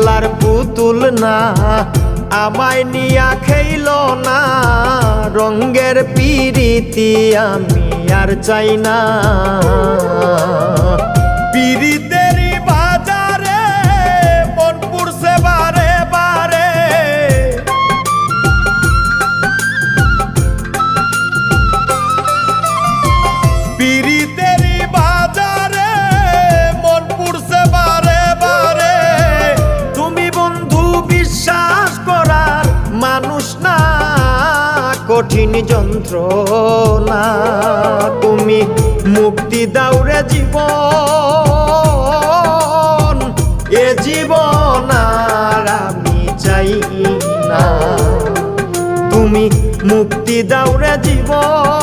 লার পুতুল না আমায় নিয়া খেইল না রঙ্গের পিরিতি আমি আর চাই না পিরিতেরই বাজারে মন পুরছে বারে বারে পিরিতেরই বাজারে মন পুরছে বারে বারে তুমি বন্ধু বিশ্বাস করার মানুষ না কঠিন যন্ত্রণা তুমি মুক্তি দাও রে জীবন এ জীবন আর আমি চাই না তুমি মুক্তি দাও রে জীবন